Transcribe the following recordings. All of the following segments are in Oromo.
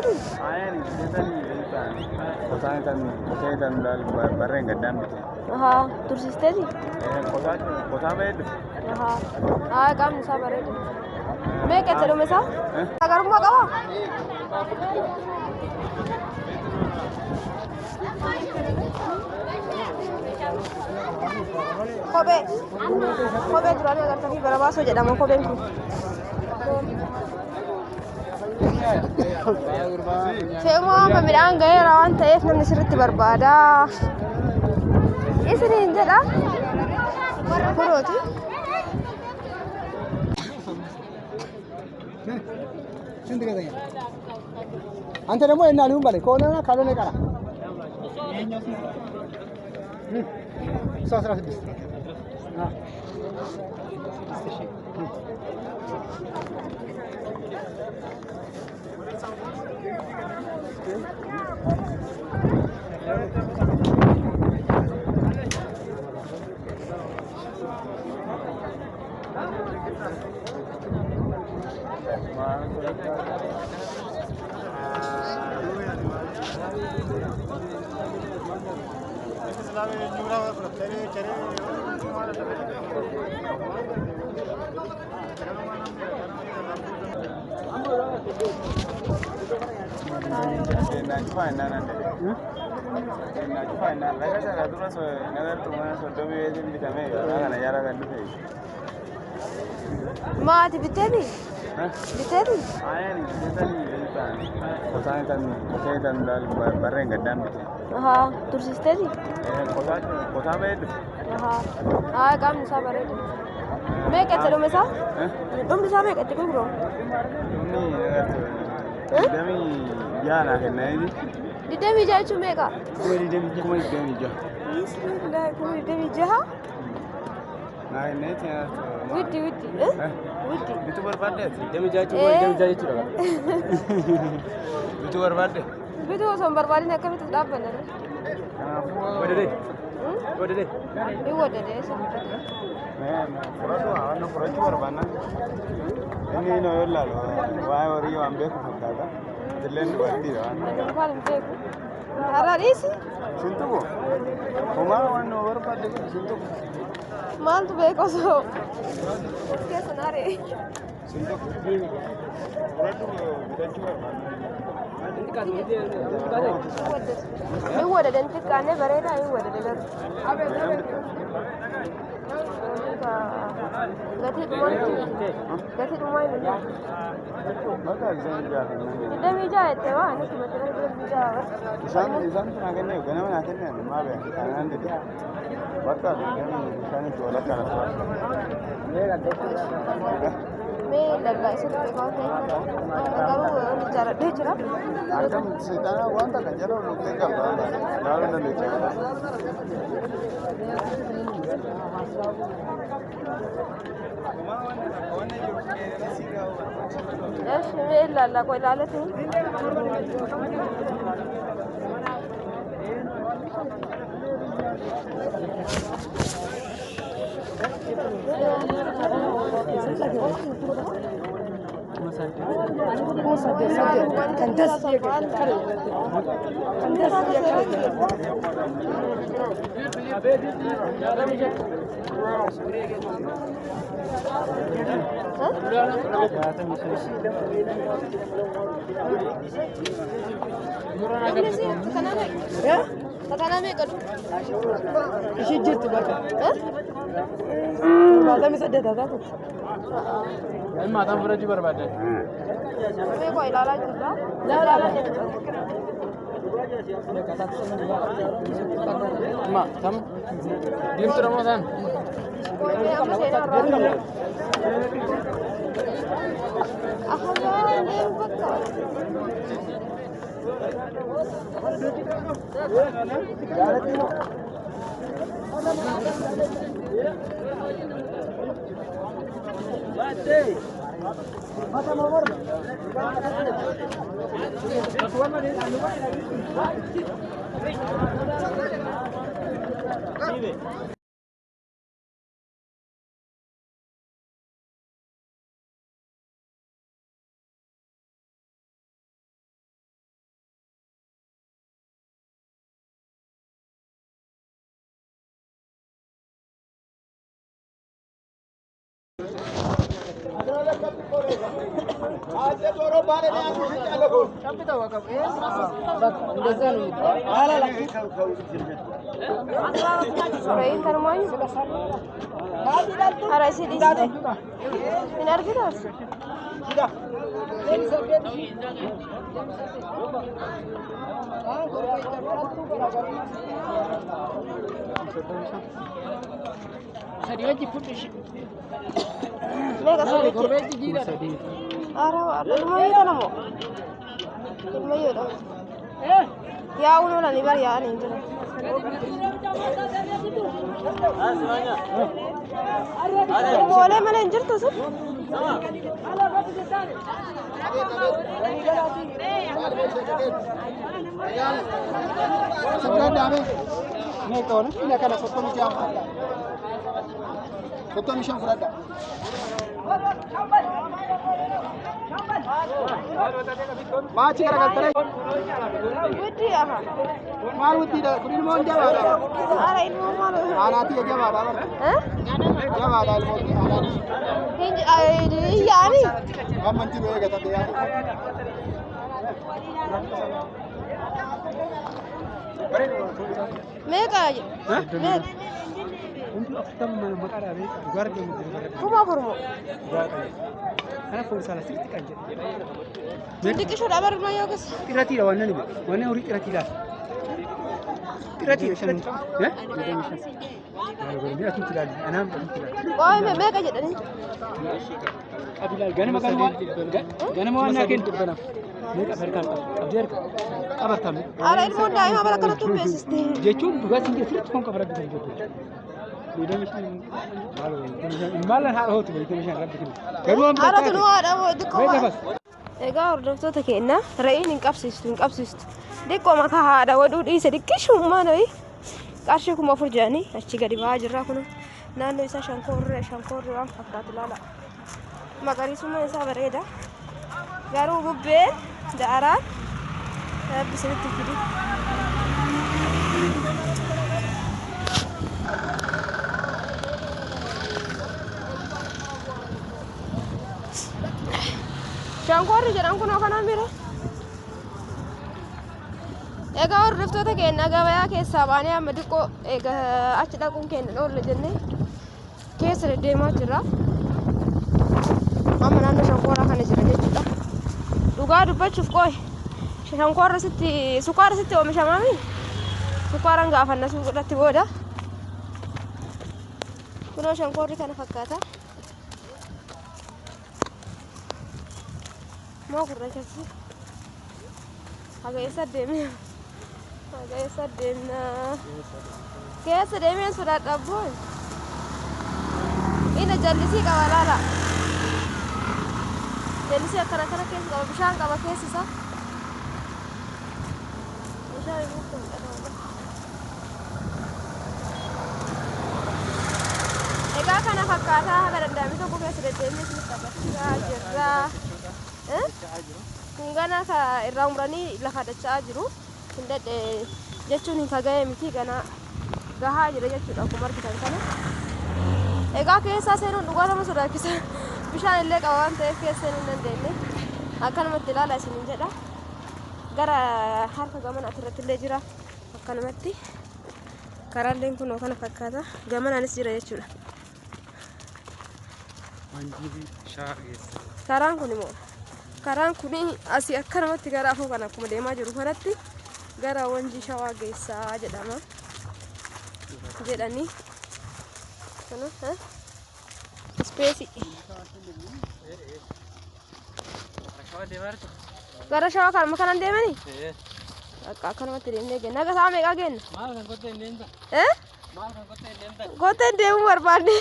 turi Ayani sitani lepan. Kota tan dal bareng gadam bete. tursisteti Kota bed. Kamni isaa bareeda. Meeqa itti dhume isaa? Garummaa qaba? Kophee duraanii agartanii Barabaasoo jedhama kopheen kun. Fe'ummaa amma midhaan gaheera waan ta'eef namni sirriitti barbaada. Isiniin jedha. Kurooti. Ante ደግሞ እናልሁን በለ ከሆነና ካልሆነ ቀራ 16 Maati bitteeti? Bitteeti? Ayani sitani lepan. Kota tan dal bareng gadam bete. Tursisteti? Kota bed. Kamni isaa bareeda. Meeqa itti dhume isaa? Dhumni isaa meeqa itti gurguramu? Ini dami jana kenai. Digdamii jaha jechuun meeqa? Kuma dami jah. Bismillah kuma 26. Nah ini cina. Widdi. Itu berbeda. demi jaji jechuudha. Itu berbeda. Bituu osoo hin barbaadin akkamitti dhaabbanna? Wadade. Ni wadadee isa. Furatu berbeda. Ini no yollalo. Wah ori yang beku fakata. Jelen berarti ya. Maal hin beeku. Haraa dhiisi. Sintuku. Kuma wan berbeda sintuku. Maaltu beeku osoo? Keessa naaree. Sintuku. Furatu bitachuu berbeda. Ni wadadeen xiqqaannee bareedaa hin wadade garuu. Gatii dhumaa hin mul'atu. Maka isaan jaalladha. 26 jettee waa ani simatti 26. Isaan tana kennee ganama naa kennee maa beeku kanaan dide. Bakka isaan itti wal akka Mee dalga isatti beekamu ta'e garuu inni jaalladhee jira. Akkam seexana wanta kan jedhamu lukkee qaba. Laaluu dandeenya. Mee ilaalla qoy ilaalate. Takana meeqa dha? Ishii jirti bakka. Maatamii 8 taatu. Maataan fudhachuu barbaadde. Mee qoy ilaalaa jirta? Ma tam diimtuu dhamoo ta'an. Mee amma seenaa irraa. Ahabaan deemu bakka. Surayın tanımayın. Arası değil. Sinar gidiyorsun. Mereka sedih. Arah, lumayan tu namo. Lumayan tu. Ya, uno lah ni bar ya ni tu. Boleh mana injur tu sih? Sebelah dami. Ni kau ni nak kena foto macam apa? Foto macam berada. Macam cara kata. Wudi apa? Malu tidak. Kau mau jawab apa? Arah ini mau malu. Anak dia jawab apa? Jawab ada ilmu Ini ya ni. Kamu mencuri kata dia. Mereka aja. Mereka. Untuk aftam makara be guar ke mudir. Kuma burmu. Ana pun salah sirti kan. Jadi kisah apa rumah ya guys? Tirati lawan ni be. Mana uri tirati lah. Tirati shan. Ya? Dia tu tirati. Ana tu tirati. Oh, mereka aja tadi. Abilal gana makan gana mau nakin bana. Mereka berkan. Abjar ka. Abar tam. Arah ini mau dah, apa nak tu besis deh. Jechun juga sih sirti kon ka berada di situ. Ini mesti malu. Ini malah hal hotu ini mesti harap bikin. Kalau Arah tu nuar ada tu kau. Baik bas. Ega orang tu tak kena. Rain ingkapsis. Deko maka ada wadu di sedikit cuma nih. Kasih aku mau perjani. Asyik gadi baju rakuno. Nano isa shankor ram fakat lala. Magari semua isa bereda. Garu gubbe darah. Bisa dikiri. Shankor jangan kuno kanan bira. Ega orang tu tak kena gaya ke sabane amadi ko ega acida kun kena dole jenne. Kesere demo jira. Amma nando shankor kan jira jechuudha. Dhugaa dubbachuuf qoy. Shankor sitti sukara sitti oomisha mami. Sukaraan gaafanna suuqatti booda. Kuno shankor kana fakkaata. Mau gurraacha si. Haga isa deemee. Keessa deemee suura dhabboon inni jallisii qaba laala. Jallisii akkana keessa qaba bishaan qaba keessi isaa. Bishaan immoo kan qaba. Egaa kana fakkaataa haga danda'ame tokko keessa deddeemee isinitti agarsiisaa jirra. Kun gana irraa umranii lafa dachaa jiru. Hindadhe jechuun hin fagayee miti gana gahaa jira jechuudha akkuma argitan kana. Egaa keessaa seenuun dhugaa nama sodaachisa. Bishaan illee qaba waan ta'eef keessa seenuu hin dandeenye. Akkanumatti ilaala isiniin jedha. Gara harka gamana asirratti illee jira. Akkanumatti karaalleen kunoo kana fakkaata. Gamanaanis jira jechuudha. Karaan kun immoo karaan kuni asii akkanumatti gara afoo kana akkuma deemaa jiru kanatti gara wanji shawaa geessaa jedhama. Jedhanii kana space gara shawaa kan kanan deemanii akka akkanumatti deemnee genna naga saa meeqa genna maal kan gottee deemuu barbaadne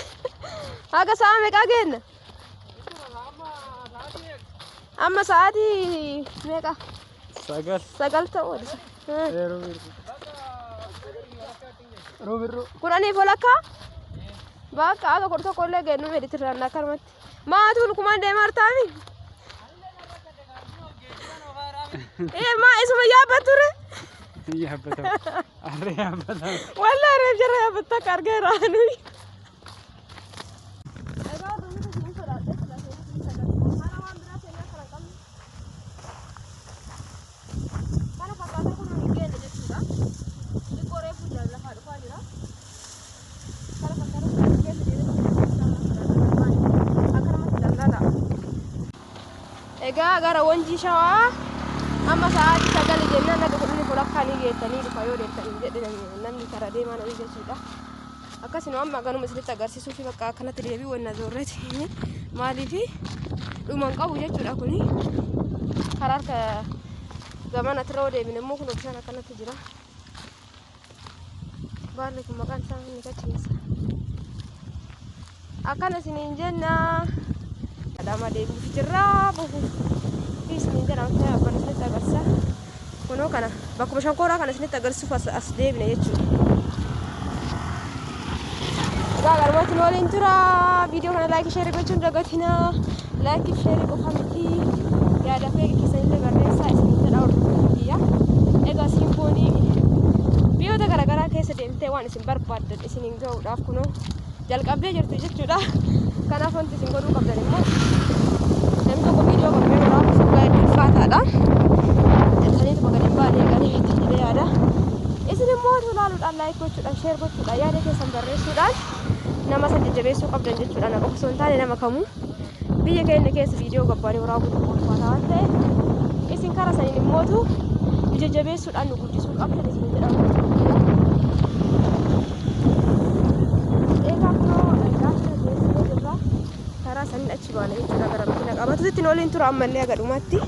aga saa meeqa genna amma sa'aatii meeqa sagal ta'uu kudhanii folakkaa bakka aga kudha tokko illee gennu meditirraan akkanumatti maatuun kumaan deemaa artaami maa isuma yaabbature wallah reef jara yaabbatta akka argeera nuyi Egaa gara Wanjii Shawaa amma sa'aatii 9 jennaan akka kudhanii fulakkaanii geettanii dhufa yoo deettanii jedhe namni karaa deemaa na jechuudha. Akkasuma amma ganuma isinitti agarsiisuu fi bakka akkanatti deebii wanna zoorreeti maaliifi dhuman qabu jechuudha kuni karaa harka gamana tiroo deebine immoo kun bishaan akkanatti jira. Baalli kun maqaan isaa inni kachiisa. Akkana isiniin jenna adama deebiif jirra buufu isiniin jenna wanti akkana isinitti agarsiisa. Kunoo kana bakkuma shankooraa kana isinitti agarsiisuuf as deebine jechuudha. Garbaati waliin tura video kana like share gochuun dagatina like share qofa miti yaada fi keessanillee barreessaa isin jedha hordofaa egaa simboonii biyyoota garaagaraa keessa deemtee waan isin barbaaddan isiniin ga'uudhaaf kunoo jalqabdee jirtu jechuudha. Kanaaf wanti isin godhuu qabdan immoo namni tokko video qophee waraabuu sun baay'ee ulfaataadha. Jaltanii tokko gadi baatee gadi jedhee yaada. Isin immoo ilaaluudhaan like gochuudhaan share gochuudhaan yaada keessan barreessuudhaan nama san jajjabeessuu qabdan jechuudha. Na qofa osoo hin taane nama kamuu biyya keenya keessa viidiyoo gabbaanii waraabuu ulfaataa waan ta'eef isin karaa saniin immootu nu jajjabeessuudhaan nu guddisuu qabdan isin jedhamu. Egaa kunoo gaafira geessee jirra karaa saniin achi baana jechuudha gara makiina qabatutti waliin tura ammallee aga dhumatti.